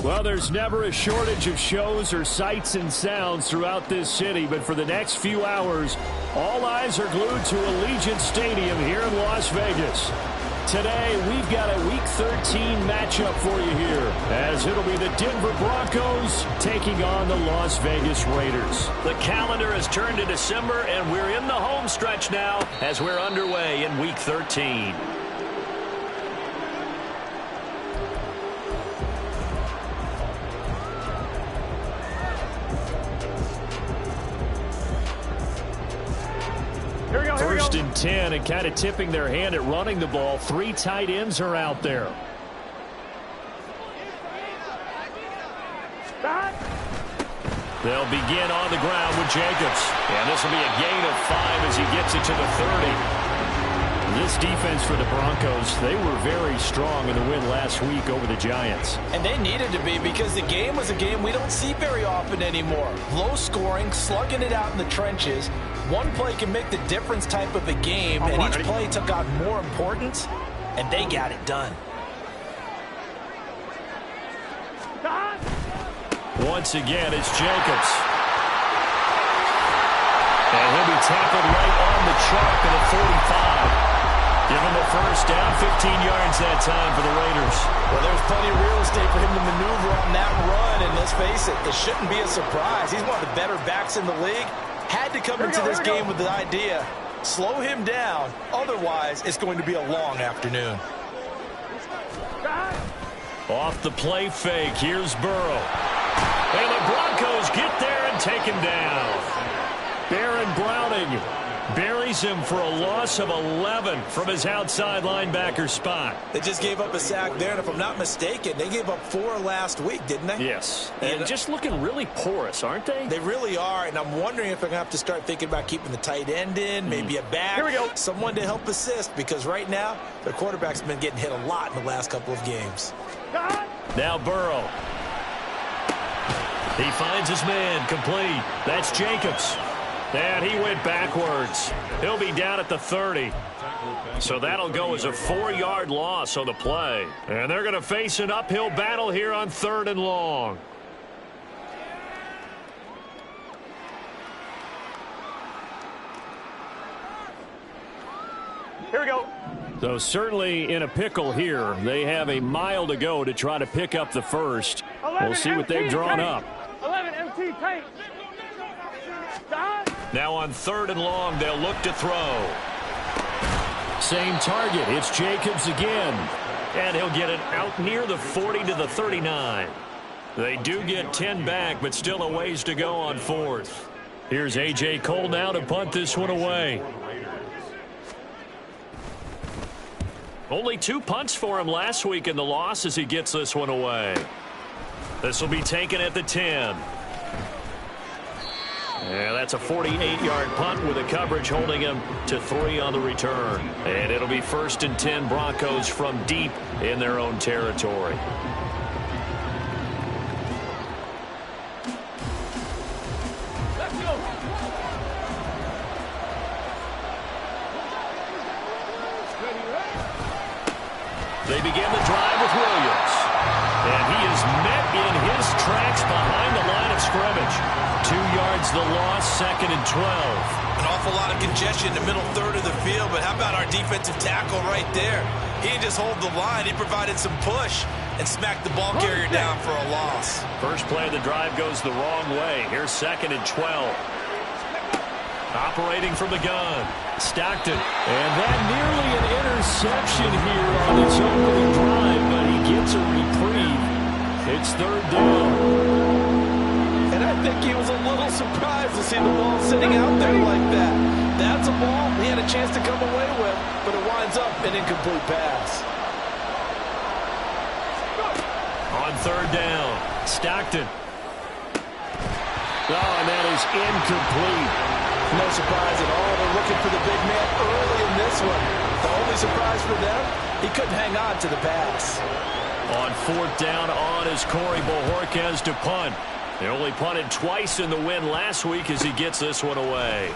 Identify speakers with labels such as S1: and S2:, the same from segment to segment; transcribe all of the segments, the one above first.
S1: Well, there's never a shortage of shows or sights and sounds throughout this city, but for the next few hours, all eyes are glued to Allegiant Stadium here in Las Vegas. Today, we've got a Week 13 matchup for you here, as it'll be the Denver Broncos taking on the Las Vegas Raiders. The calendar has turned to December, and we're in the home stretch now as we're underway in Week 13. First and 10, and kind of tipping their hand at running the ball. 3 tight ends are out there. They'll begin on the ground with Jacobs. And this will be a gain of 5 as he gets it to the 30. This defense for the Broncos, they were very strong in the win last week over the Giants.
S2: And they needed to be, because the game was a game we don't see very often anymore. Low scoring, slugging it out in the trenches. One play can make the difference type of a game, and each play took on more importance, and they got it done.
S1: Once again, it's Jacobs. And he'll be tackled right on the chalk at the 45. Give him a first down, 15 yards that time for the Raiders.
S2: Well, there's plenty of real estate for him to maneuver on that run, and let's face it, it shouldn't be a surprise. He's one of the better backs in the league. Had to come into this game with the idea, slow him down, otherwise it's going to be a long afternoon.
S1: Off the play fake, here's Burrow. And the Broncos get there and take him down. Baron Browning buries him for a loss of 11 from his outside linebacker spot.
S2: They just gave up a sack there, and if I'm not mistaken, they gave up 4 last week, didn't they?
S1: Yes, and just looking really porous, aren't they?
S2: They really are, and I'm wondering if they're going to have to start thinking about keeping the tight end in, maybe a back. Here we go. Someone to help assist, because right now, their quarterback's been getting hit a lot in the last couple of games.
S1: Now Burrow. He finds his man, complete. That's Jacobs. And he went backwards. He'll be down at the 30. So that'll go as a 4-yard loss on the play. And they're going to face an uphill battle here on 3rd and long. Here we go. So certainly in a pickle here. They have a mile to go to try to pick up the first. We'll see what they've drawn up.
S3: 11 MT tank.
S1: Now on 3rd and long, they'll look to throw. Same target. It's Jacobs again. And he'll get it out near the 40 to the 39. They do get 10 back, but still a ways to go on 4th. Here's A.J. Cole now to punt this one away. Only 2 punts for him last week in the loss as he gets this one away. This will be taken at the 10. Yeah, that's a 48-yard punt with a coverage holding him to 3 on the return. And it'll be 1st and 10 Broncos from deep in their own territory.
S3: Let's go.
S1: They begin the drive with Williams. And he is met in his tracks behind the line of scrimmage. 2 yards the loss, 2nd and 12.
S2: An awful lot of congestion in the middle third of the field, but how about our defensive tackle right there? He didn't just hold the line, he provided some push and smacked the ball carrier down for a loss.
S1: First play of the drive goes the wrong way. Here's 2nd and 12. Operating from the gun, Stockton. And that nearly an interception here on its opening drive, but he gets a reprieve. It's 3rd down.
S2: And I think he was a little surprised to see the ball sitting out there like that. That's a ball he had a chance to come away with, but it winds up an incomplete pass.
S1: On 3rd down, Stockton. Oh, and that is incomplete.
S2: No surprise at all. They're looking for the big man early in this one. The only surprise for them, he couldn't hang on to the pass.
S1: On 4th down on is Corey Bojorquez to punt. They only punted twice in the win last week as he gets this one away.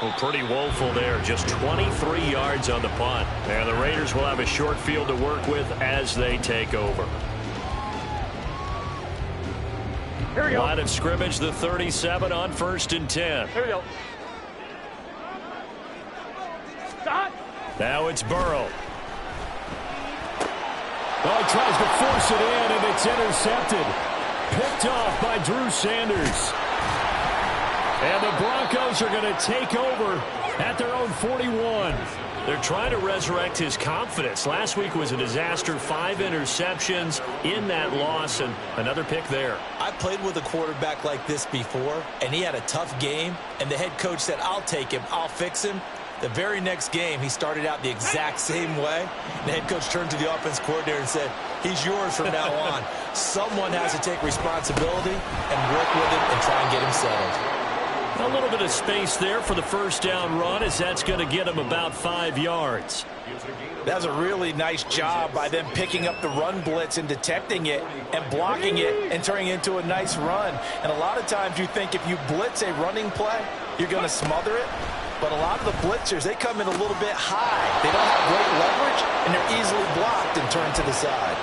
S1: Well, pretty woeful there. Just 23 yards on the punt. And the Raiders will have a short field to work with as they take over.
S3: Here we go.
S1: Line of scrimmage, the 37 on 1st and 10.
S3: Here we go. Stop.
S1: Now it's Burrow. Oh, he tries to force it in, and it's intercepted. Picked off by Drew Sanders. And the Broncos are going to take over at their own 41. They're trying to resurrect his confidence. Last week was a disaster. 5 interceptions in that loss, and another pick there.
S2: I played with a quarterback like this before, and he had a tough game, and the head coach said, I'll take him, I'll fix him. The very next game, he started out the exact same way. The head coach turned to the offense coordinator and said, he's yours from now on. Someone has to take responsibility and work with him and try and get him settled.
S1: A little bit of space there for the first down run, as that's going to get him about 5 yards.
S2: That was a really nice job by them picking up the run blitz and detecting it and blocking it and turning it into a nice run. And a lot of times you think if you blitz a running play, you're going to smother it. But a lot of the blitzers, they come in a little bit high. They don't have great leverage, and they're easily blocked and turned to the side.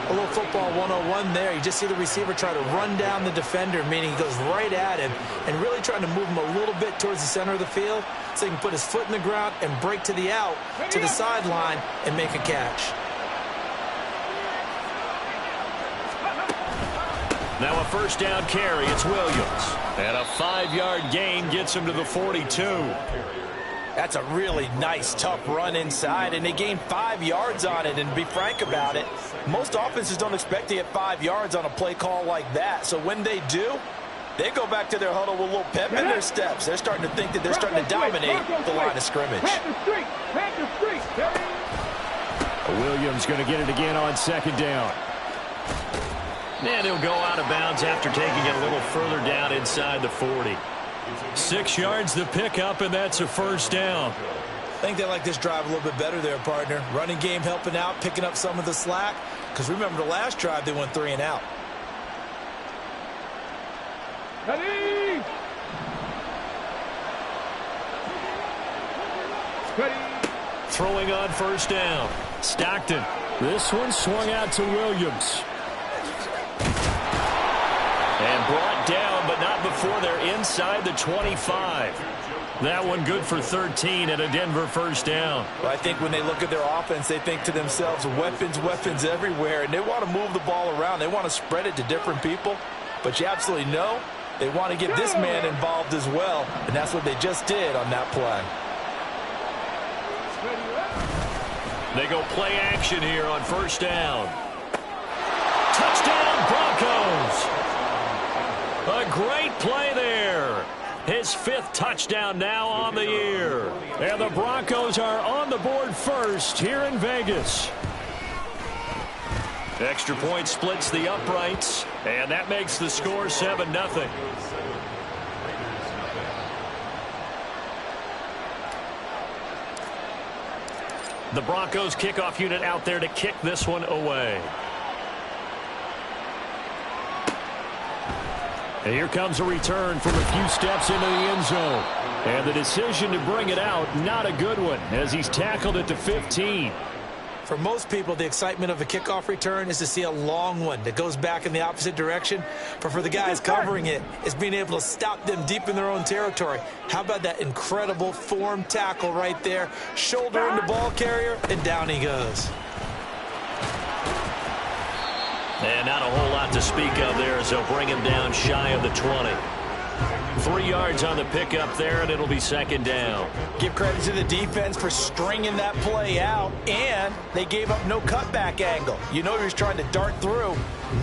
S2: A little football 101 there. You just see the receiver try to run down the defender, meaning he goes right at him and really trying to move him a little bit towards the center of the field so he can put his foot in the ground and break to the out, to the sideline, and make a catch.
S1: Now a first down carry. It's Williams. And a 5-yard gain gets him to the 42.
S2: That's a really nice, tough run inside, and they gained 5 yards on it. And to be frank about it, most offenses don't expect to get 5 yards on a play call like that. So when they do, they go back to their huddle with a little pep in their steps. They're starting to think that they're starting to dominate the line of scrimmage.
S1: Williams going to get it again on 2nd down. And he'll go out of bounds after taking it a little further down inside the 40. 6 yards the pickup, and that's a first down.
S2: I think they like this drive a little bit better there, partner. Running game helping out, picking up some of the slack. Because remember the last drive, they went 3 and out.
S3: Ready. Ready.
S1: Throwing on first down. Stockton. This one swung out to Williams. And brought down, but not before they're inside the 25. That one good for 13 and a Denver first down.
S2: Well, I think when they look at their offense, they think to themselves, weapons, weapons everywhere. And they want to move the ball around. They want to spread it to different people. But you absolutely know they want to get this man involved as well. And that's what they just did on that play.
S1: They go play action here on first down. Touchdown, Broncos! A great play there. His 5th touchdown now on the year. And the Broncos are on the board first here in Vegas. Extra point splits the uprights, and that makes the score 7-0. The Broncos kickoff unit out there to kick this one away. And here comes a return from a few steps into the end zone. And the decision to bring it out, not a good one, as he's tackled at the 15.
S2: For most people, the excitement of a kickoff return is to see a long one that goes back in the opposite direction. But for the guys covering it, it's being able to stop them deep in their own territory. How about that incredible form tackle right there? Shoulder in the ball carrier, and down he goes.
S1: And not a whole lot to speak of there, as they'll bring him down shy of the 20. 3 yards on the pickup there, and it'll be 2nd down.
S2: Give credit to the defense for stringing that play out, and they gave up no cutback angle. You know he was trying to dart through.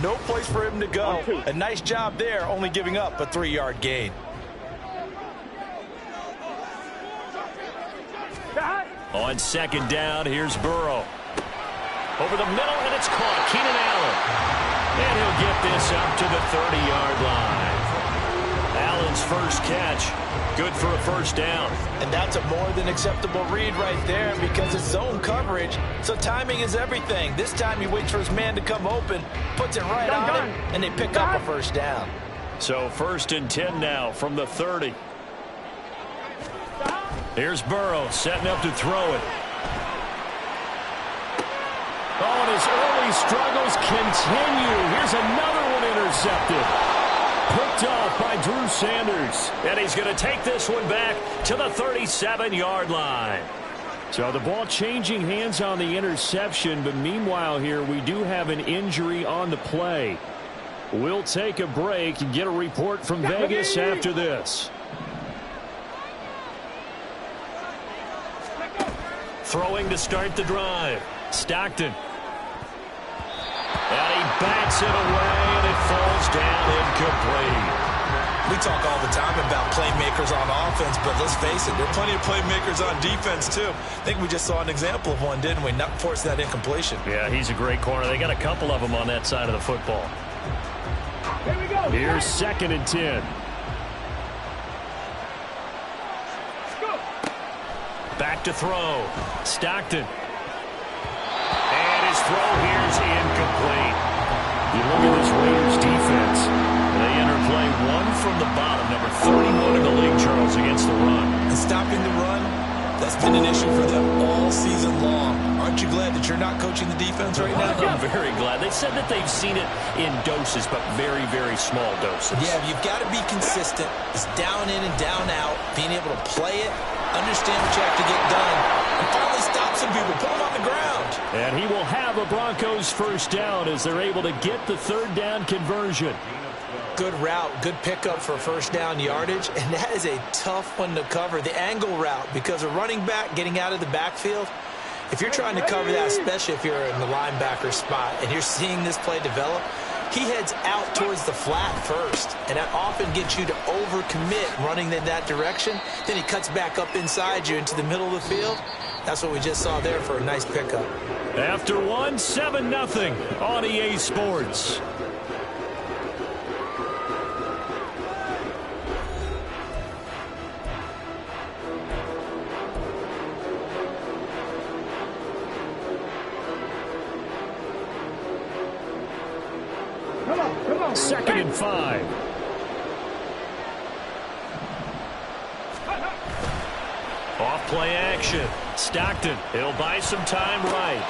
S2: No place for him to go. A nice job there, only giving up a 3-yard gain.
S1: On 2nd down, here's Burrow. Over the middle, and it's caught. Keenan Allen. And he'll get this up to the 30-yard line. Allen's first catch. Good for a first down.
S2: And that's a more than acceptable read right there because it's zone coverage, so timing is everything. This time he waits for his man to come open, puts it right on him, and they pick up a first down.
S1: So 1st and 10 now from the 30. Here's Burrow setting up to throw it. Oh, and his early struggles continue. Here's another one intercepted. Picked off by Drew Sanders. And he's going to take this one back to the 37-yard line. So the ball changing hands on the interception, but meanwhile here we do have an injury on the play. We'll take a break and get a report from Vegas after this. Throwing to start the drive. Stockton. And he bats it away, and it falls down incomplete.
S2: We talk all the time about playmakers on offense, but let's face it, there are plenty of playmakers on defense, too. I think we just saw an example of one, didn't we? Not force that incompletion.
S1: Yeah, he's a great corner. They got a couple of them on that side of the football.
S3: Here we go.
S1: Here's 2nd and 10. Back to throw. Stockton. And his throw here's incomplete. You look at this Raiders defense. They enter play 1 from the bottom. Number 31 in the league, Charles, against the run.
S2: And stopping the run, that's been an issue for them all season long. Aren't you glad that you're not coaching the defense right now?
S1: I'm very glad. They said that they've seen it in doses, but very, very small doses.
S2: Yeah, you've got to be consistent. It's down in and down out, being able to play it, understand what you have to get done, and finally stop some people, put them on the ground.
S1: And he will have a Broncos first down as they're able to get the 3rd down conversion.
S2: Good route, good pickup for first down yardage, and that is a tough one to cover, the angle route, because a running back getting out of the backfield, if you're trying to cover that, especially if you're in the linebacker spot and you're seeing this play develop, he heads out towards the flat first, and that often gets you to overcommit running in that direction. Then he cuts back up inside you into the middle of the field. That's what we just saw there for a nice pickup.
S1: After 1, 7-0 on EA Sports.
S3: Come on.
S1: 2nd and 5. Off play action. Stockton. He'll buy some time right.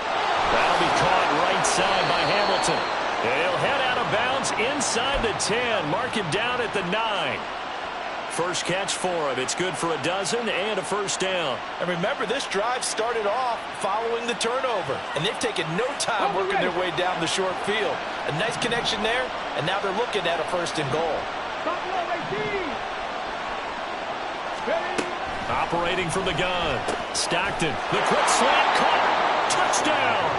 S1: That'll be caught right side by Hamilton. And he'll head out of bounds inside the 10. Mark him down at the 9. First catch for him. It's good for a dozen and a first down.
S2: And remember, this drive started off following the turnover, and they've taken no time working their way down the short field. A nice connection there, and now they're looking at a 1st and goal.
S1: Operating from the gun. Stockton. The quick slant caught. Touchdown.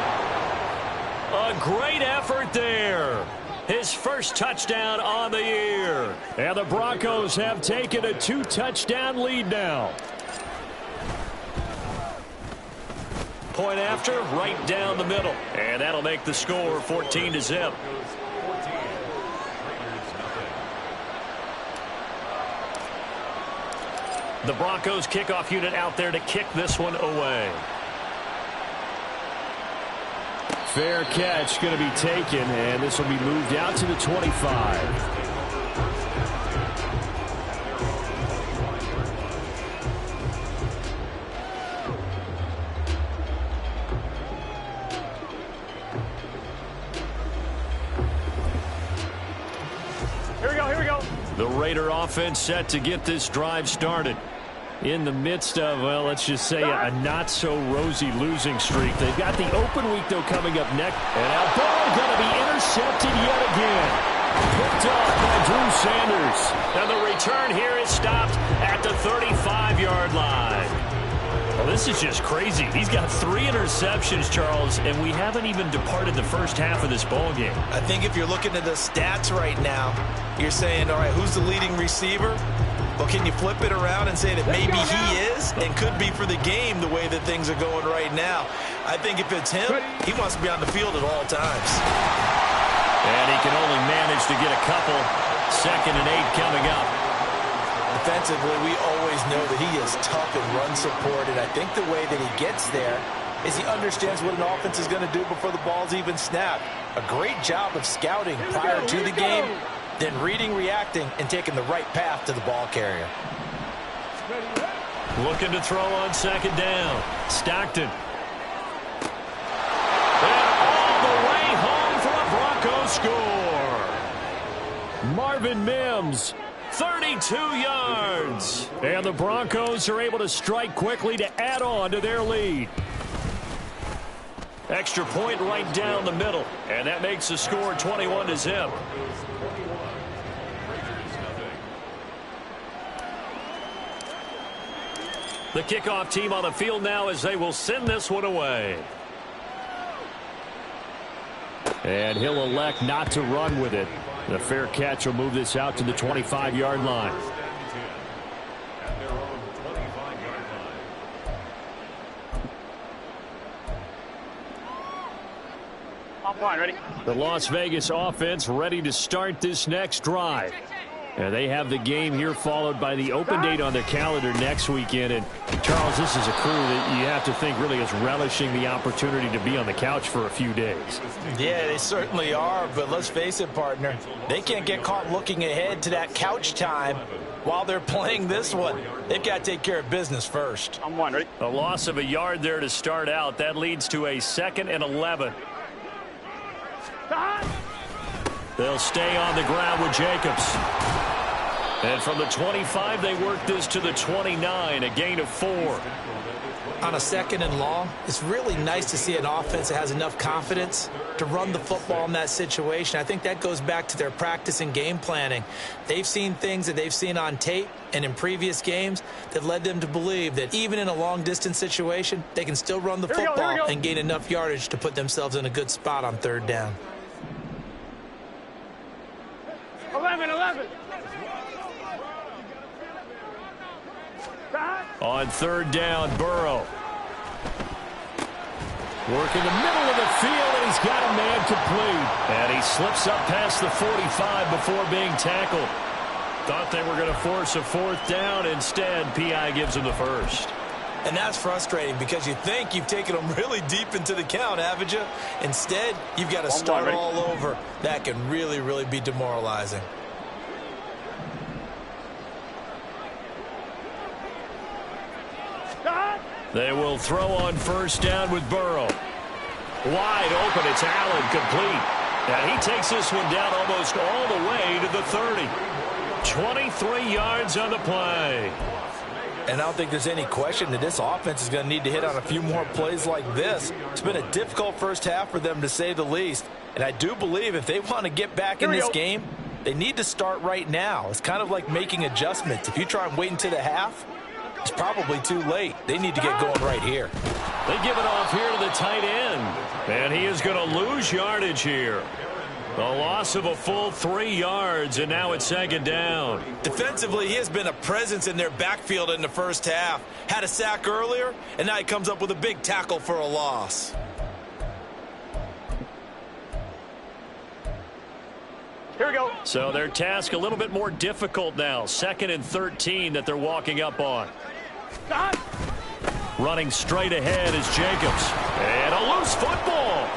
S1: A great effort there. His first touchdown on the year. And the Broncos have taken a 2-touchdown lead now. Point after, right down the middle. And that'll make the score 14-0. The Broncos kickoff unit out there to kick this one away. Fair catch going to be taken, and this will be moved out to the 25.
S3: Here we go.
S1: The Raider offense set to get this drive started. In the midst of, well, let's just say a not-so-rosy losing streak. They've got the open week, though, coming up next. And now ball going to be intercepted yet again. Picked off by Drew Sanders. And the return here is stopped at the 35-yard line. Well, this is just crazy. He's got 3 interceptions, Charles, and we haven't even departed the first half of this ball game.
S2: I think if you're looking at the stats right now, you're saying, all right, who's the leading receiver? Well, can you flip it around and say that maybe he is and could be for the game the way that things are going right now? I think if it's him, he wants to be on the field at all times.
S1: And he can only manage to get a couple. 2nd and 8 coming up.
S2: Defensively, we always know that he is tough in run support, and I think the way that he gets there is he understands what an offense is going to do before the ball's even snapped. A great job of scouting prior to the game, then reading, reacting, and taking the right path to the ball carrier.
S1: Looking to throw on second down. Stockton. And all the way home for a Broncos score. Marvin Mims, 32 yards. And the Broncos are able to strike quickly to add on to their lead. Extra point right down the middle. And that makes the score 21-0. The kickoff team on the field now as they will send this one away. And he'll elect not to run with it. The fair catch will move this out to the 25-yard line.
S3: Fine, ready?
S1: The Las Vegas offense ready to start this next drive. And they have the game here followed by the open date on their calendar next weekend. And Charles, this is a crew that you have to think really is relishing the opportunity to be on the couch for a few days.
S2: Yeah, they certainly are, but let's face it, partner. They can't get caught looking ahead to that couch time while they're playing this one. They've got to take care of business first.
S3: I'm one, ready?
S1: A loss of a yard there to start out. That leads to a 2nd and 11. They'll stay on the ground with Jacobs. And from the 25, they work this to the 29, a gain of 4.
S2: On a 2nd and long, it's really nice to see an offense that has enough confidence to run the football in that situation. I think that goes back to their practice and game planning. They've seen things that they've seen on tape and in previous games that led them to believe that even in a long-distance situation, they can still run the football and gain enough yardage to put themselves in a good spot on 3rd down.
S3: 11.
S1: On 3rd down, Burrow. Working the middle of the field, and he's got a man complete. And he slips up past the 45 before being tackled. Thought they were going to force a 4th down. Instead, P.I. gives him the 1st.
S2: And that's frustrating because you think you've taken them really deep into the count, haven't you? Instead, you've got to start all over. That can really, really be demoralizing.
S1: They will throw on 1st down with Burrow. Wide open, it's Allen, complete. And he takes this one down almost all the way to the 30. 23 yards on the play.
S2: And I don't think there's any question that this offense is going to need to hit on a few more plays like this. It's been a difficult first half for them, to say the least. And I do believe if they want to get back in this game, they need to start right now. It's kind of like making adjustments. If you try and wait until the half, it's probably too late. They need to get going right here.
S1: They give it off here to the tight end. And he is going to lose yardage here. A loss of a full 3 yards, and now it's 2nd down.
S2: Defensively, he has been a presence in their backfield in the first half. Had a sack earlier, and now he comes up with a big tackle for a loss.
S3: Here we go.
S1: So their task a little bit more difficult now. 2nd and 13 that they're walking up on. Running straight ahead is Jacobs. And a loose football.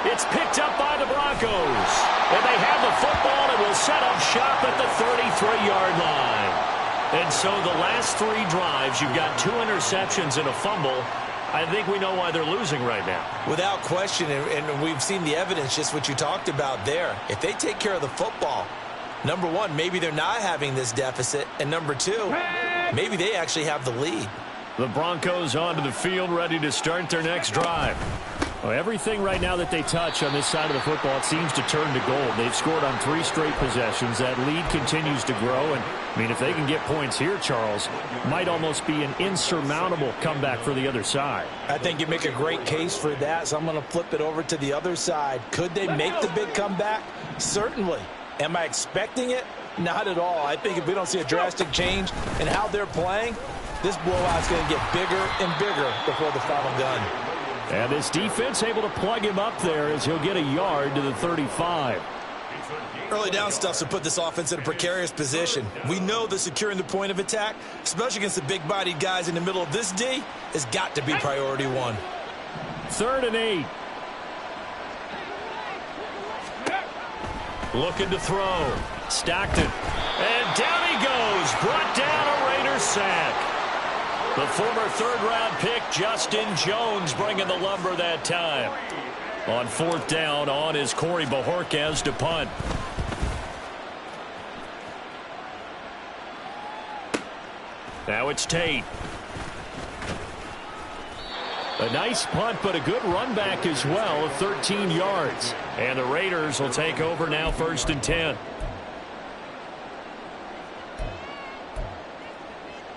S1: It's picked up by the Broncos. And they have the football and will set up shop at the 33-yard line. And so the last 3 drives, you've got 2 interceptions and a fumble. I think we know why they're losing right now.
S2: Without question, and we've seen the evidence, just what you talked about there. If they take care of the football, number 1, maybe they're not having this deficit. And number 2, maybe they actually have the lead.
S1: The Broncos onto the field, ready to start their next drive. Well, everything right now that they touch on this side of the football, it seems to turn to gold. They've scored on 3 straight possessions. That lead continues to grow. And, I mean, if they can get points here, Charles, might almost be an insurmountable comeback for the other side.
S2: I think you make a great case for that, so I'm going to flip it over to the other side. Could they make the big comeback? Certainly. Am I expecting it? Not at all. I think if we don't see a drastic change in how they're playing, this blowout's going to get bigger and bigger before the final gun.
S1: And this defense able to plug him up there as he'll get a yard to the 35.
S2: Early down stuff to put this offense in a precarious position. We know that securing the point of attack, especially against the big-bodied guys in the middle of this D, has got to be priority one.
S1: 3rd and 8. Looking to throw. Stockton. And down he goes. Brought down a Raider sack. The former 3rd-round pick, Justin Jones, bringing the lumber that time. On 4th down, on is Corey Bojorquez to punt. Now it's Tate. A nice punt, but a good run back as well of 13 yards. And the Raiders will take over now, 1st and 10.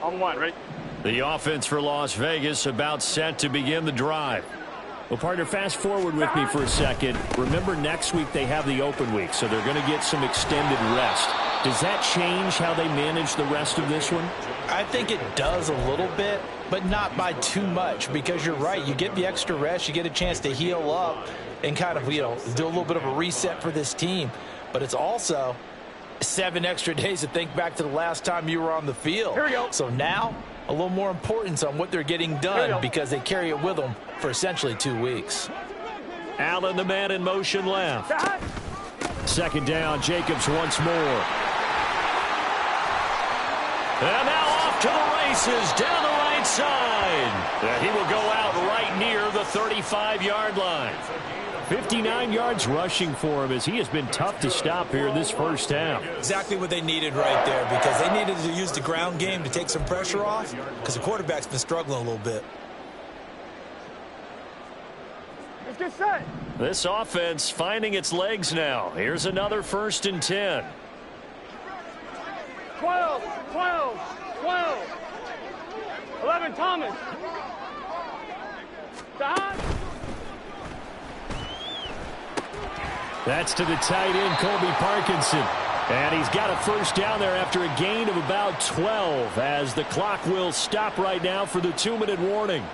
S3: On 1, ready?
S1: The offense for Las Vegas about set to begin the drive. Well, partner, fast forward with me for a second. Remember, next week they have the open week, so they're going to get some extended rest. Does that change how they manage the rest of this one?
S2: I think it does a little bit, but not by too much, because you're right. You get the extra rest, you get a chance to heal up and kind of, do a little bit of a reset for this team. But it's also 7 extra days to think back to the last time you were on the field.
S3: Here we go.
S2: So now, a little more importance on what they're getting done because they carry it with them for essentially 2 weeks.
S1: Allen, the man in motion left. 2nd down, Jacobs once more. And now off to the races down the right side. And he will go out right near the 35-yard line. 59 yards rushing for him as he has been tough to stop here in this first half.
S2: Exactly what they needed right there, because they needed to use the ground game to take some pressure off because the quarterback's been struggling a little bit.
S3: Let's get set.
S1: This offense finding its legs now. Here's another 1st and 10.
S3: 12, 12, 12. 11, Thomas. Stop.
S1: That's to the tight end, Colby Parkinson. And he's got a 1st down there after a gain of about 12 as the clock will stop right now for the 2-minute warning.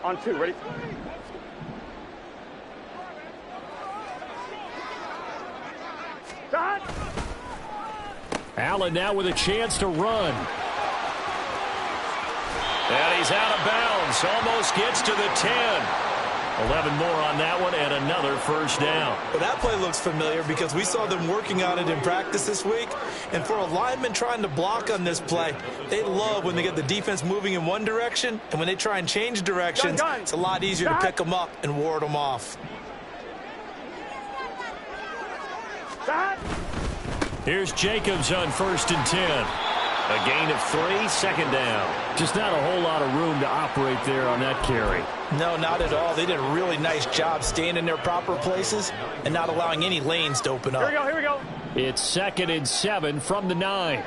S3: On 2, ready? Stop.
S1: Allen now with a chance to run. And he's out of bounds. Almost gets to the 10. 11 more on that one and another 1st down.
S2: Well, that play looks familiar because we saw them working on it in practice this week. And for a lineman trying to block on this play, they love when they get the defense moving in one direction. And when they try and change directions, it's a lot easier to pick them up and ward them off.
S1: Here's Jacobs on 1st and 10. A gain of 3, 2nd down. Just not a whole lot of room to operate there on that carry.
S2: No, not at all. They did a really nice job staying in their proper places and not allowing any lanes to open up.
S3: Here we go.
S1: It's 2nd and 7 from the 9.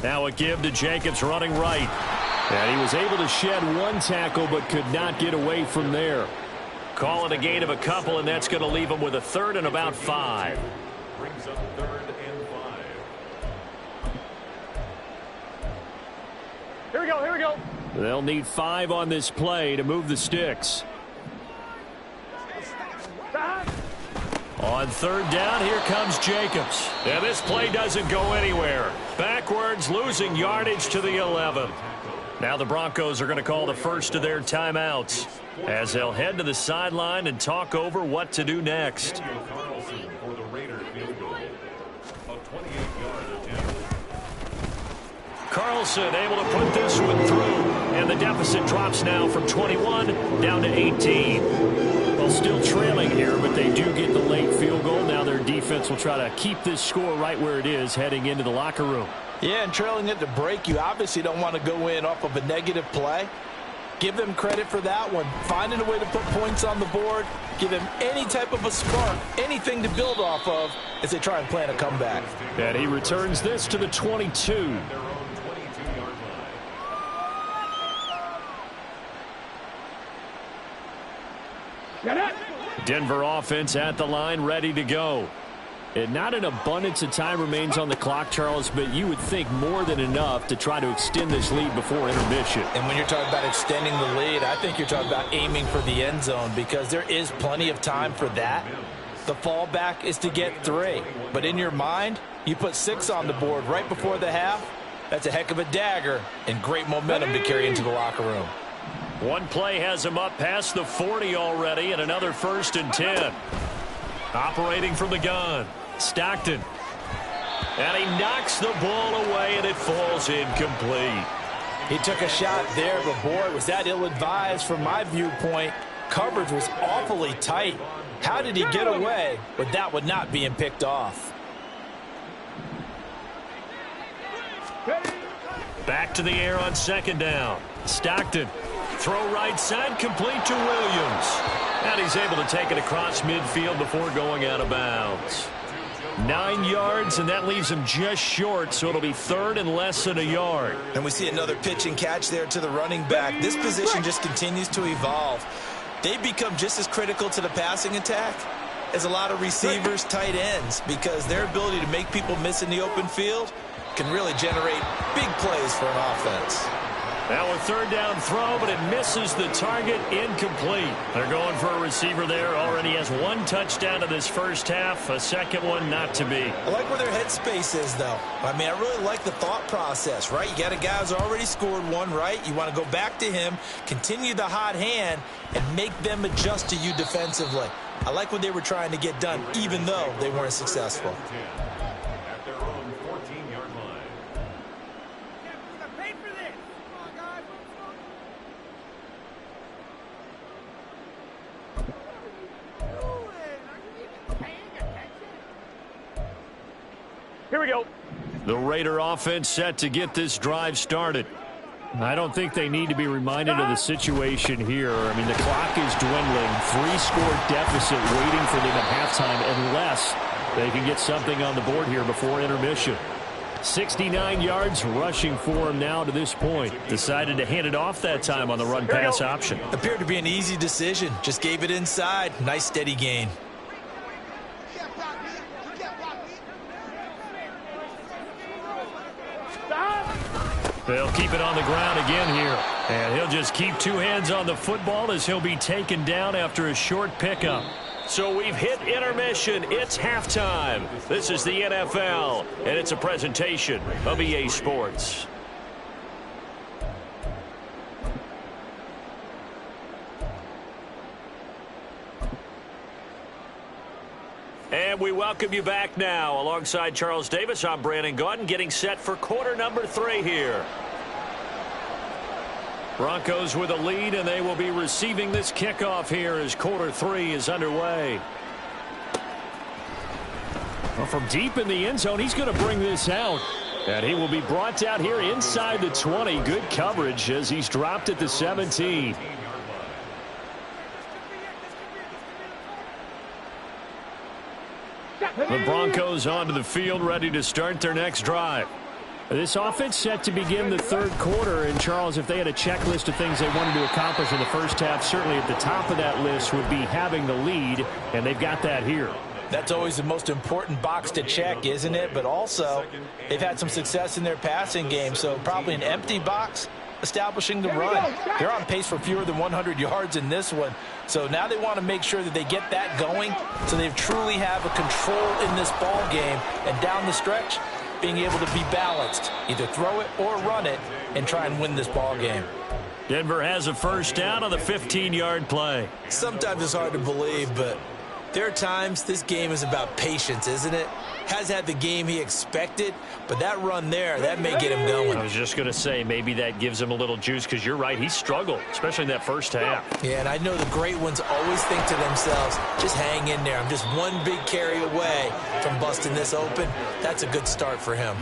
S1: Now a give to Jacobs running right. And he was able to shed 1 tackle but could not get away from there. Call it a gain of a couple, and that's going to leave him with a 3rd and about 5.
S4: Brings up 3rd and 5.
S3: Here we go.
S1: They'll need 5 on this play to move the sticks. On 3rd down, here comes Jacobs. And this play doesn't go anywhere. Backwards, losing yardage to the 11. Now the Broncos are going to call the first of their timeouts as they'll head to the sideline and talk over what to do next. Carlson able to put this one through, and the deficit drops now from 21 down to 18. Well, still trailing here, but they do get the late field goal. Now their defense will try to keep this score right where it is heading into the locker room.
S2: Yeah, and trailing at the break, you obviously don't want to go in off of a negative play. Give them credit for that one. Finding a way to put points on the board, give them any type of a spark, anything to build off of as they try and plan a comeback.
S1: And he returns this to the 22.
S3: Get it.
S1: Denver offense at the line, ready to go. And not an abundance of time remains on the clock, Charles, but you would think more than enough to try to extend this lead before intermission.
S2: And when you're talking about extending the lead, I think you're talking about aiming for the end zone because there is plenty of time for that. The fallback is to get 3. But in your mind, you put 6 on the board right before the half. That's a heck of a dagger and great momentum to carry into the locker room.
S1: One play has him up past the 40 already, and another 1st and 10. Operating from the gun, Stockton. And he knocks the ball away, and it falls incomplete.
S2: He took a shot there, but boy, was that ill-advised from my viewpoint. Coverage was awfully tight. How did he get away with that one not being picked off?
S1: Back to the air on 2nd down. Stockton. Throw right side, complete to Williams. And he's able to take it across midfield before going out of bounds. 9 yards, and that leaves him just short, so it'll be 3rd and less than a yard.
S2: And we see another pitch and catch there to the running back. This position just continues to evolve. They've become just as critical to the passing attack as a lot of receivers, tight ends, because their ability to make people miss in the open field can really generate big plays for an offense.
S1: Now a 3rd down throw, but it misses the target, incomplete. They're going for a receiver there. Already has 1 touchdown in this first half, a 2nd one not to be.
S2: I like where their headspace is, though. I mean, I really like the thought process, right? You got a guy who's already scored 1, right? You want to go back to him, continue the hot hand, and make them adjust to you defensively. I like what they were trying to get done, even though they weren't successful.
S4: At their own 14-yard line.
S3: Here we go.
S1: The Raider offense set to get this drive started. I don't think they need to be reminded of the situation here. I mean, the clock is dwindling. 3-score deficit waiting for them at halftime unless they can get something on the board here before intermission. 69 yards rushing for him now to this point. Decided to hand it off that time on the run-pass option.
S2: Appeared to be an easy decision. Just gave it inside. Nice steady gain.
S1: They'll keep it on the ground again here. And he'll just keep 2 hands on the football as he'll be taken down after a short pickup. So we've hit intermission. It's halftime. This is the NFL, and it's a presentation of EA Sports. And we welcome you back now. Alongside Charles Davis, I'm Brandon Gaudin, getting set for quarter number 3 here. Broncos with a lead, and they will be receiving this kickoff here as quarter 3 is underway. Well, from deep in the end zone, he's going to bring this out. And he will be brought down here inside the 20. Good coverage as he's dropped at the 17. The Broncos onto the field, ready to start their next drive. This offense set to begin the 3rd quarter. And, Charles, if they had a checklist of things they wanted to accomplish in the first half, certainly at the top of that list would be having the lead, and they've got that here.
S2: That's always the most important box to check, isn't it? But also, they've had some success in their passing game, so probably an empty box establishing the run. They're on pace for fewer than 100 yards in this one. So now they want to make sure that they get that going so they truly have a control in this ball game. And down the stretch, being able to be balanced, either throw it or run it, and try and win this ball game.
S1: Denver has a 1st down on the 15-yard play.
S2: Sometimes it's hard to believe, but there are times this game is about patience, isn't it? Has had the game he expected, but that run there, that may get him going.
S1: I was just going to say, maybe that gives him a little juice, because you're right, he struggled, especially in that first half.
S2: Yeah, and I know the great ones always think to themselves, just hang in there. I'm just one big carry away from busting this open. That's a good start for him.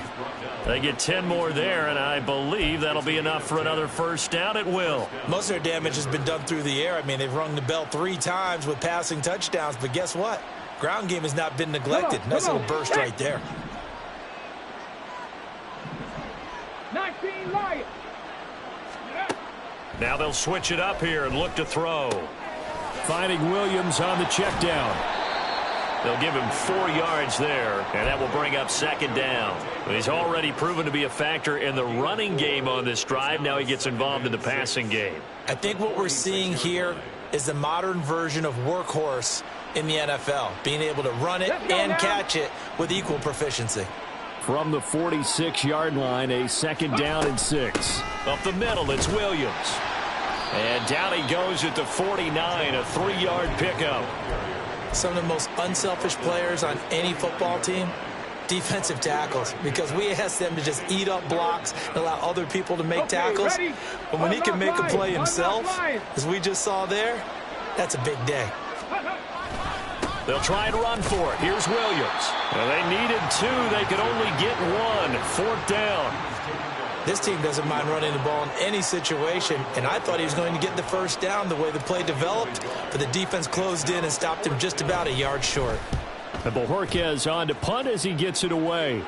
S1: They get 10 more there, and I believe that'll be enough for another 1st down at will.
S2: Most of their damage has been done through the air. I mean, they've rung the bell 3 times with passing touchdowns, but guess what? Ground game has not been neglected. Nice little burst right there.
S3: 19 Lions.
S1: Now they'll switch it up here and look to throw. Finding Williams on the check down. They'll give him 4 yards there, and that will bring up second down. He's already proven to be a factor in the running game on this drive. Now he gets involved in the passing game.
S2: I think what we're seeing here is the modern version of workhorse in the NFL, being able to run it and catch it with equal proficiency.
S1: From the 46-yard line, a second down and 6. Up the middle, it's Williams. And down he goes at the 49, a 3-yard pickup.
S2: Some of the most unselfish players on any football team, defensive tackles, because we ask them to just eat up blocks and allow other people to make tackles. But when he can make a play himself, as we just saw there, that's a big day.
S1: They'll try and run for it. Here's Williams. Well, they needed 2. They could only get 1. 4th down.
S2: This team doesn't mind running the ball in any situation, and I thought he was going to get the first down the way the play developed, but the defense closed in and stopped him just about a yard short.
S1: And Bojorquez on to punt as he gets it away.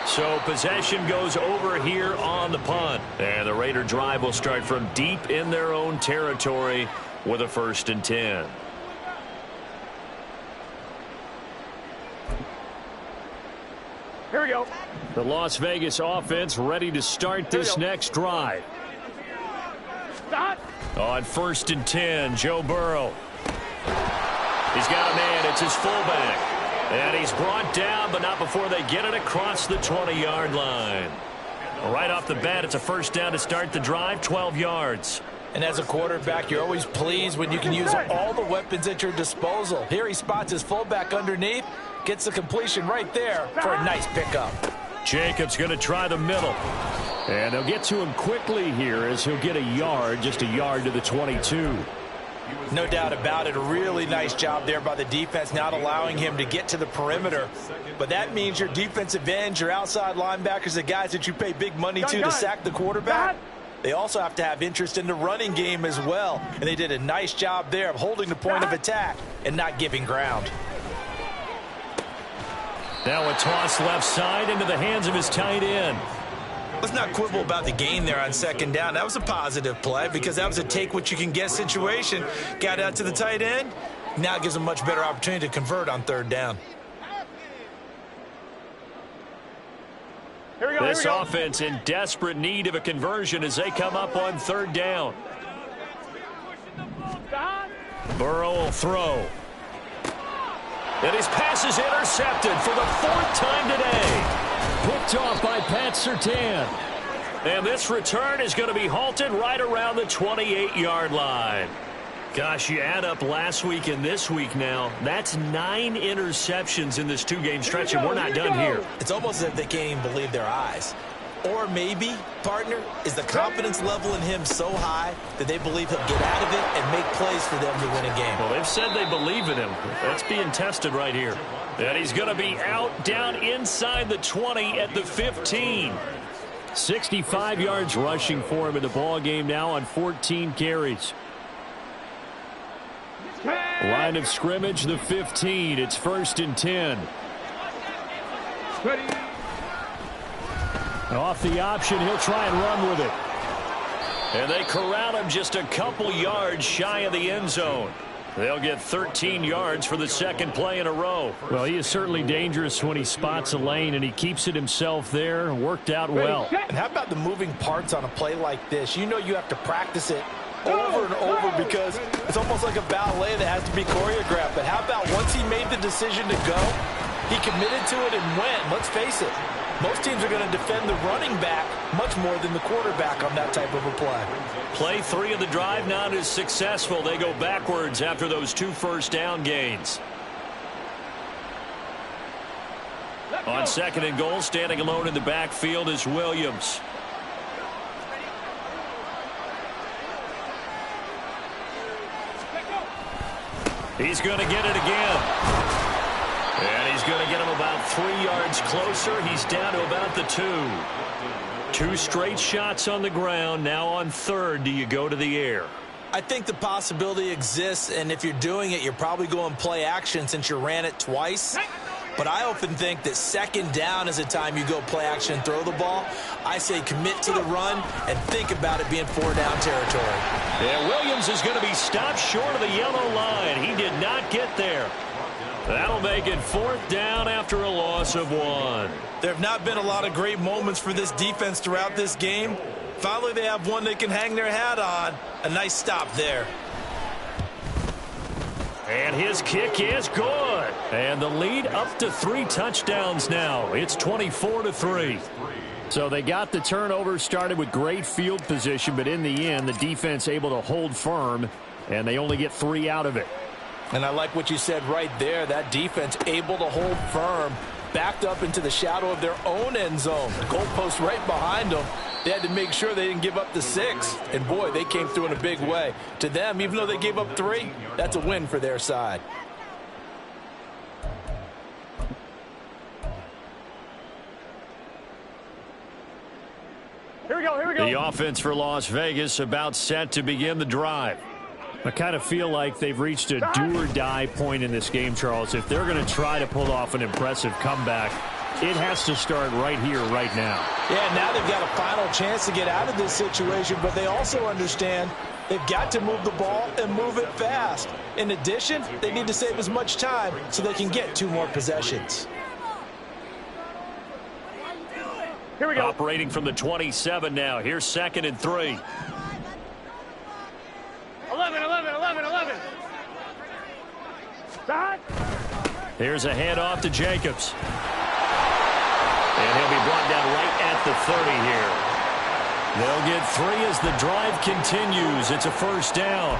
S1: So possession goes over here on the punt. And the Raider drive will start from deep in their own territory with a 1st and 10.
S3: Here we go.
S1: The Las Vegas offense ready to start this next drive.
S3: Stop.
S1: On 1st and 10, Joe Burrow. He's got a man. It's his fullback. And he's brought down, but not before they get it across the 20-yard line. Right off the bat, it's a 1st down to start the drive, 12 yards.
S2: And as a quarterback, you're always pleased when you can use all the weapons at your disposal. Here he spots his fullback underneath, gets the completion right there for a nice pickup.
S1: Jacobs going to try the middle. And they'll get to him quickly here as he'll get a yard, just a yard to the 22.
S2: No doubt about it. A really nice job there by the defense, not allowing him to get to the perimeter. But that means your defensive ends, your outside linebackers, the guys that you pay big money to sack the quarterback, they also have to have interest in the running game as well. And they did a nice job there of holding the point of attack and not giving ground.
S1: Now a toss left side into the hands of his tight end.
S2: Let's not quibble about the gain there on 2nd down. That was a positive play because that was a take-what-you-can-get situation. Got out to the tight end. Now it gives them a much better opportunity to convert on 3rd down.
S3: Here we go.
S1: This offense in desperate need of a conversion as they come up on 3rd down. Burrow will throw. And his pass is intercepted for the 4th time today. Picked off by Pat Surtain. And this return is going to be halted right around the 28-yard line. Gosh, you add up last week and this week now, that's 9 interceptions in this 2-game stretch, and we're not done here.
S2: It's almost as if they can't even believe their eyes. Or maybe, partner, is the confidence level in him so high that they believe he'll get out of it and make plays for them to win a game.
S1: Well, they've said they believe in him. That's being tested right here. And he's going to be out down inside the 20 at the 15. 65 yards rushing for him in the ball game now on 14 carries. Line of scrimmage, the 15. It's 1st and 10. Off the option, he'll try and run with it. And they corral him just a couple yards shy of the end zone. They'll get 13 yards for the 2nd play in a row. Well, he is certainly dangerous when he spots a lane, and he keeps it himself there. Worked out well.
S2: And how about the moving parts on a play like this? You know you have to practice it over and over because it's almost like a ballet that has to be choreographed. But how about once he made the decision to go, he committed to it and went. Let's face it, most teams are going to defend the running back much more than the quarterback on that type of a play.
S1: Play 3 of the drive not as successful. They go backwards after those 2 first down gains. On 2nd and goal, standing alone in the backfield is Williams. He's going to get it again. And he's going to get him about 3 yards closer. He's down to about the 2. 2 straight shots on the ground. Now on 3rd, do you go to the air?
S2: I think the possibility exists, and if you're doing it, you're probably going play action since you ran it twice. but I often think that second down is a time you go play action and throw the ball. I say commit to the run and think about it being 4-down territory.
S1: And Williams is going to be stopped short of the yellow line. He did not get there. That'll make it 4th down after a loss of 1.
S2: There have not been a lot of great moments for this defense throughout this game. Finally, they have one they can hang their hat on. A nice stop there.
S1: And his kick is good. And the lead up to 3 touchdowns now. It's 24-3. So they got the turnover, started with great field position, but in the end, the defense able to hold firm, and they only get 3 out of it.
S2: And I like what you said right there. That defense able to hold firm, backed up into the shadow of their own end zone. The goalpost right behind them. They had to make sure they didn't give up the 6. And, boy, they came through in a big way. To them, even though they gave up 3, that's a win for their side.
S3: Here we go, here we go.
S1: The offense for Las Vegas about set to begin the drive. I kind of feel like they've reached a do-or-die point in this game, Charles. If they're going to try to pull off an impressive comeback, it has to start right here, right now.
S2: Yeah, now they've got a final chance to get out of this situation, but they also understand they've got to move the ball and move it fast. In addition, they need to save as much time so they can get 2 more possessions.
S3: Here we go.
S1: Operating from the 27 now. Here's 2nd and 3.
S3: 11. Start.
S1: Here's a handoff to Jacobs. And he'll be brought down right at the 30 here. They'll get 3 as the drive continues. It's a 1st down.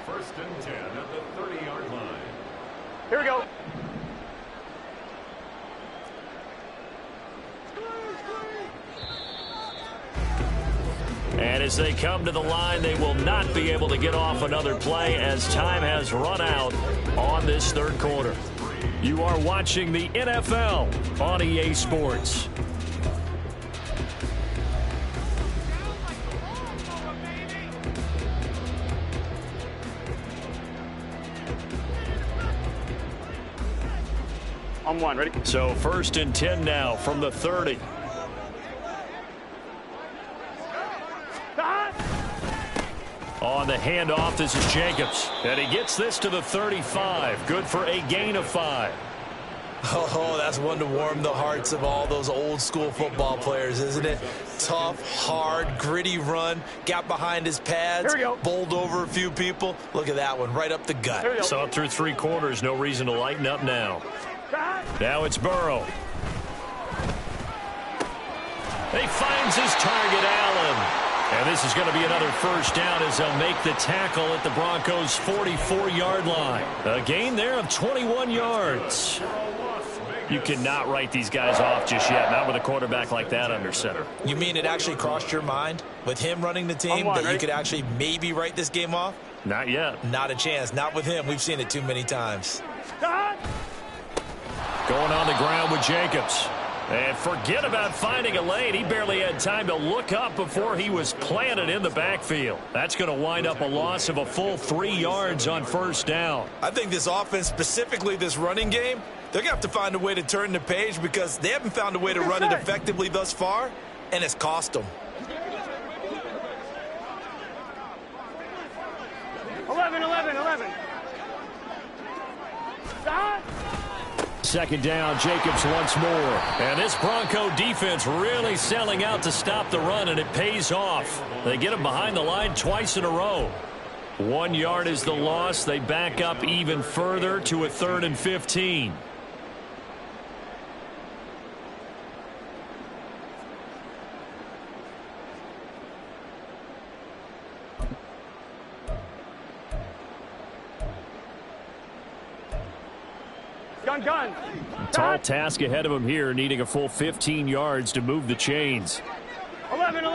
S4: First and 10 at the 30-yard line.
S3: Here we go.
S1: And as they come to the line, they will not be able to get off another play as time has run out on this 3rd quarter. You are watching the NFL on EA Sports.
S3: On 1, ready?
S1: So 1st and 10 now from the 30. On the handoff, this is Jacobs. And he gets this to the 35. Good for a gain of 5.
S2: Oh, that's one to warm the hearts of all those old school football players, isn't it? Tough, hard, gritty run. Got behind his pads. Bowled over a few people. Look at that one, right up the gut.
S1: Saw it through 3 quarters. No reason to lighten up now. Now it's Burrow. He finds his target, Allen. And this is going to be another 1st down as they'll make the tackle at the Broncos' 44-yard line. A gain there of 21 yards. You cannot write these guys off just yet, not with a quarterback like that under center.
S2: You mean it actually crossed your mind with him running the team that you could actually maybe write this game off?
S1: Not yet.
S2: Not a chance. Not with him. We've seen it too many times.
S1: Going on the ground with Jacobs. And forget about finding a lane. He barely had time to look up before he was planted in the backfield. That's going to wind up a loss of a full 3 yards on 1st down.
S2: I think this offense, specifically this running game, they're going to have to find a way to turn the page because they haven't found a way to run it effectively thus far, and it's cost them.
S3: 11. Start.
S1: 2nd down, Jacobs once more. And this Bronco defense really selling out to stop the run, and it pays off. They get him behind the line twice in a row. 1 yard is the loss. They back up even further to a 3rd and 15.
S3: Gun.
S1: Tall task ahead of him here, needing a full 15 yards to move the chains.
S3: 11.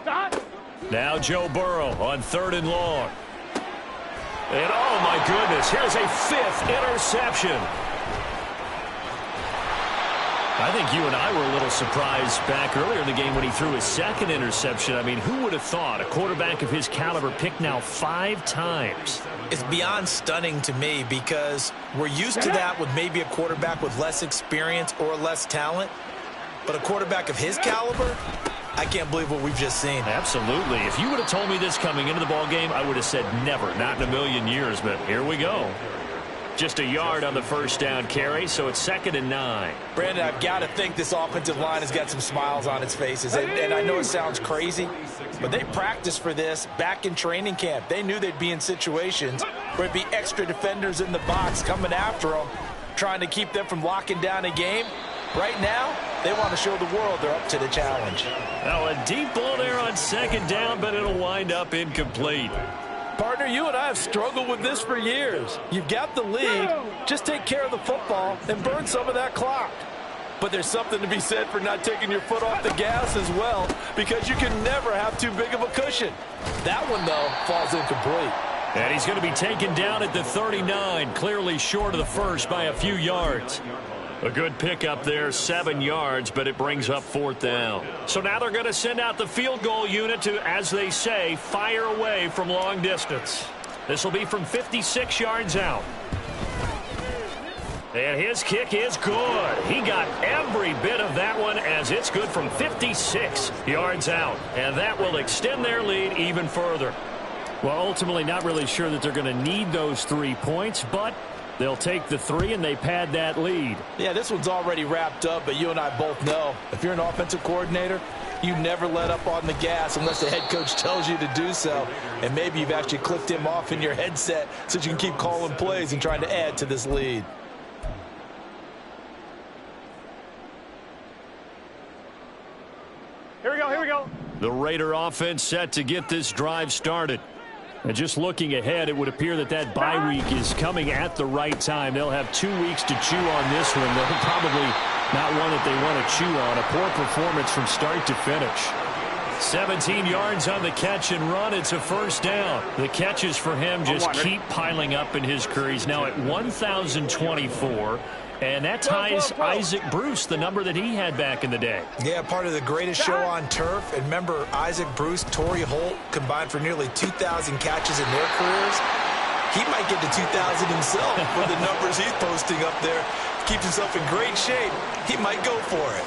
S3: Stop.
S1: Now Joe Burrow on 3rd and long. And oh my goodness, here's a 5th interception. I think you and I were a little surprised back earlier in the game when he threw his second interception. I mean, who would have thought a quarterback of his caliber picked now 5 times?
S2: It's beyond stunning to me because we're used to that with maybe a quarterback with less experience or less talent. But a quarterback of his caliber, I can't believe what we've just seen.
S1: Absolutely. If you would have told me this coming into the ball game, I would have said never, not in a million years. But here we go. Just a yard on the first down carry, so it's 2nd and 9.
S2: Brandon, I've got to think this offensive line has got some smiles on its faces. And I know it sounds crazy, but they practiced for this back in training camp. They knew they'd be in situations where there'd be extra defenders in the box coming after them, trying to keep them from locking down a game. Right now, they want to show the world they're up to the challenge.
S1: Now, a deep ball there on 2nd down, but it'll wind up incomplete.
S2: Partner, you and I have struggled with this for years. You've got the lead. Just take care of the football and burn some of that clock. But there's something to be said for not taking your foot off the gas as well, because you can never have too big of a cushion. That one, though, falls incomplete.
S1: And he's going to be taken down at the 39, clearly short of the first by a few yards. A good pickup there, 7 yards, but it brings up 4th down. So now they're going to send out the field goal unit to, as they say, fire away from long distance. This will be from 56 yards out. And his kick is good. He got every bit of that one as it's good from 56 yards out. And that will extend their lead even further. Well, ultimately not really sure that they're going to need those 3 points, but they'll take the 3 and they pad that lead.
S2: Yeah, this one's already wrapped up, but you and I both know if you're an offensive coordinator, you never let up on the gas unless the head coach tells you to do so. And maybe you've actually clicked him off in your headset so you can keep calling plays and trying to add to this lead.
S3: Here we go, here we go.
S1: The Raider offense set to get this drive started. And just looking ahead, it would appear that that bye week is coming at the right time. They'll have 2 weeks to chew on this one. They're probably not one that they want to chew on. A poor performance from start to finish. 17 yards on the catch and run. It's a 1st down. The catches for him just keep piling up in his career. He's now at 1,024. And that ties Isaac Bruce, the number that he had back in the day.
S2: Yeah, part of the greatest show on turf. And remember, Isaac Bruce, Torrey Holt combined for nearly 2,000 catches in their careers. He might get to 2,000 himself with the numbers he's posting up there. Keeps himself in great shape. He might go for it.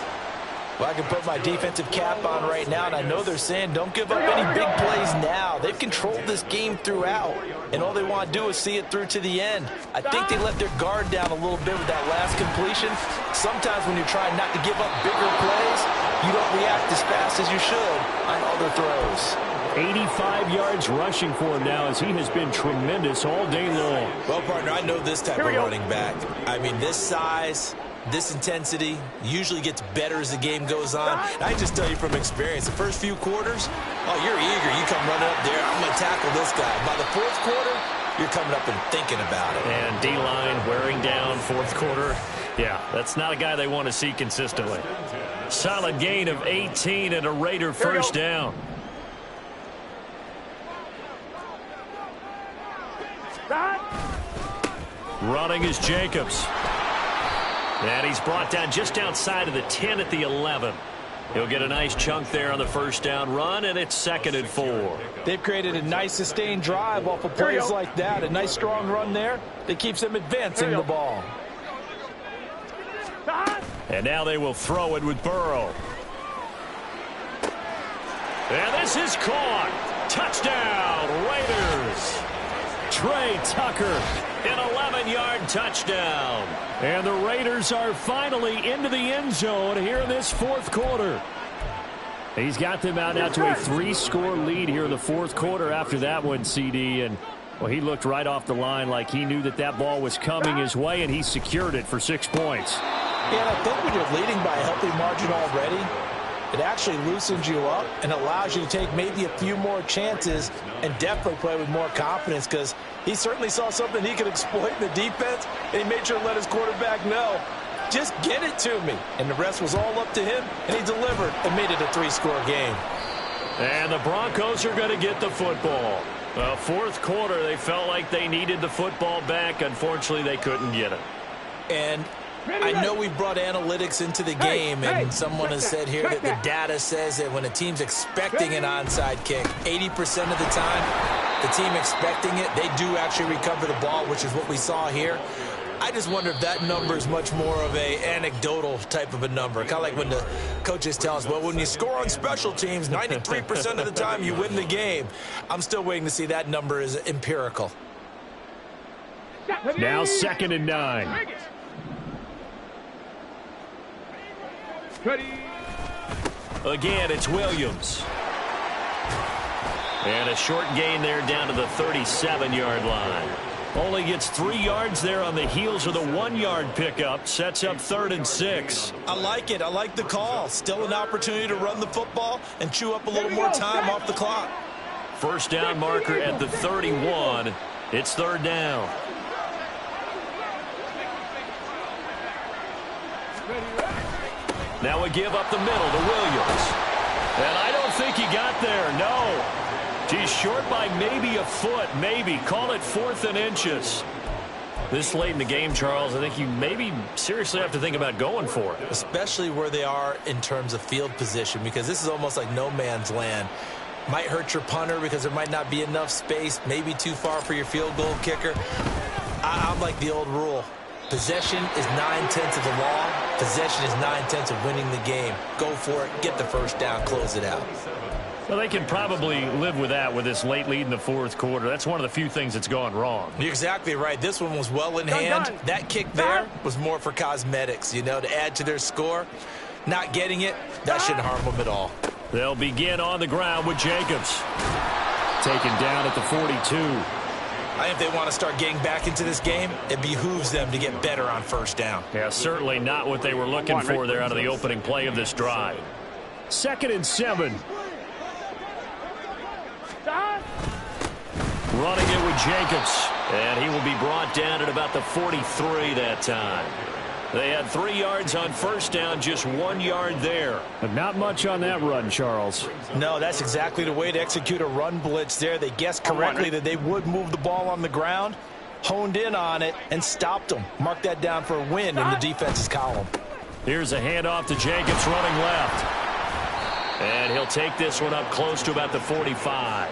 S2: Well, I can put my defensive cap on right now, and I know they're saying don't give up any big plays now. They've controlled this game throughout, and all they want to do is see it through to the end. I think they let their guard down a little bit with that last completion. Sometimes when you try not to give up bigger plays, you don't react as fast as you should on other throws.
S1: 85 yards rushing for him now as he has been tremendous all day long.
S2: Well, partner, I know this type of running back. I mean, this size, this intensity usually gets better as the game goes on. And I just tell you from experience, the first few quarters, oh, you're eager. You come running up there, I'm going to tackle this guy. By the 4th quarter, you're coming up and thinking about it.
S1: And D-line wearing down 4th quarter. Yeah, that's not a guy they want to see consistently. Solid gain of 18 and a Raider 1st down. Running is Jacobs. And he's brought down just outside of the 10 at the 11. He'll get a nice chunk there on the 1st down run, and it's 2nd and 4.
S2: They've created a nice sustained drive off of plays like that. A nice strong run there that keeps them advancing the ball.
S1: And now they will throw it with Burrow. And this is caught. Touchdown, Raiders. Trey Tucker, an 11-yard touchdown. And the Raiders are finally into the end zone here in this 4th quarter. He's got them out now to a 3-score lead here in the 4th quarter after that one, CD. And, well, he looked right off the line like he knew that that ball was coming his way, and he secured it for 6 points.
S2: Yeah, and I think when you're leading by a healthy margin already, it actually loosens you up and allows you to take maybe a few more chances and definitely play with more confidence, because he certainly saw something he could exploit in the defense, and he made sure to let his quarterback know, just get it to me. And the rest was all up to him, and he delivered and made it a 3-score game.
S1: And the Broncos are going to get the football. Well, 4th quarter, they felt like they needed the football back. Unfortunately, they couldn't get it.
S2: And I know we brought analytics into the game, and someone has said here that the data says that when a team's expecting an onside kick, 80% of the time, the team expecting it, they do actually recover the ball, which is what we saw here. I just wonder if that number is much more of a anecdotal type of a number. Kind of like when the coaches tell us, well, when you score on special teams, 93% of the time you win the game. I'm still waiting to see that number is empirical.
S1: Now 2nd and 9. Again, it's Williams. And a short gain there down to the 37-yard line. Only gets 3 yards there on the heels of the 1-yard pickup. Sets up 3rd and 6.
S2: I like it. I like the call. Still an opportunity to run the football and chew up a little more time off the clock.
S1: First down marker at the 31. It's 3rd down. Now a give up the middle to Williams. And I don't think he got there. No. He's short by maybe a foot, maybe. Call it 4th and inches. This late in the game, Charles, I think you maybe seriously have to think about going for it.
S2: Especially where they are in terms of field position, because this is almost like no man's land. Might hurt your punter because there might not be enough space, maybe too far for your field goal kicker. I'm like the old rule. Possession is 9/10 of the law. Possession is 9/10 of winning the game. Go for it. Get the first down. Close it out.
S1: Well, they can probably live with that with this late lead in the 4th quarter. That's one of the few things that's gone wrong.
S2: You're exactly right. This one was well in hand. That kick there was more for cosmetics, you know, to add to their score. Not getting it, that shouldn't harm them at all.
S1: They'll begin on the ground with Jacobs. Taken down at the 42.
S2: I think if they want to start getting back into this game, it behooves them to get better on first down.
S1: Yeah, certainly not what they were looking for there out of the opening play of this drive. 2nd and 7. Running it with Jacobs. And he will be brought down at about the 43 that time. They had 3 yards on first down, just 1 yard there. But not much on that run, Charles.
S2: No, that's exactly the way to execute a run blitz there. They guessed correctly that they would move the ball on the ground, honed in on it, and stopped them. Mark that down for a win in the defense's column.
S1: Here's a handoff to Jacobs running left. And he'll take this one up close to about the 45.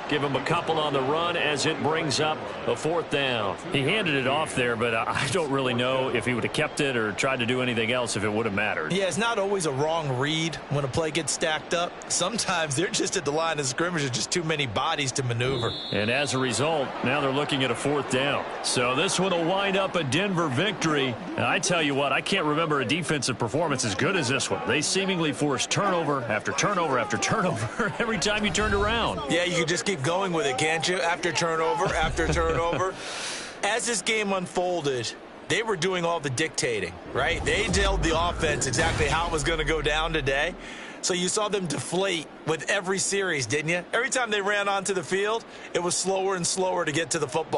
S1: Give him a couple on the run as it brings up a 4th down. He handed it off there, but I don't really know if he would have kept it or tried to do anything else if it would have mattered.
S2: Yeah, it's not always a wrong read when a play gets stacked up. Sometimes they're just at the line of scrimmage. There's just too many bodies to maneuver.
S1: And as a result, now they're looking at a 4th down. So this one will wind up a Denver victory. And I tell you what, I can't remember a defensive performance as good as this one. They seemingly forced turnover after turnover after turnover every time you turned around.
S2: Yeah, you could just keep going with it, can't you? After turnover, after turnover. As this game unfolded, they were doing all the dictating, right? They told the offense exactly how it was going to go down today. So you saw them deflate with every series, didn't you? Every time they ran onto the field, it was slower and slower to get to the football.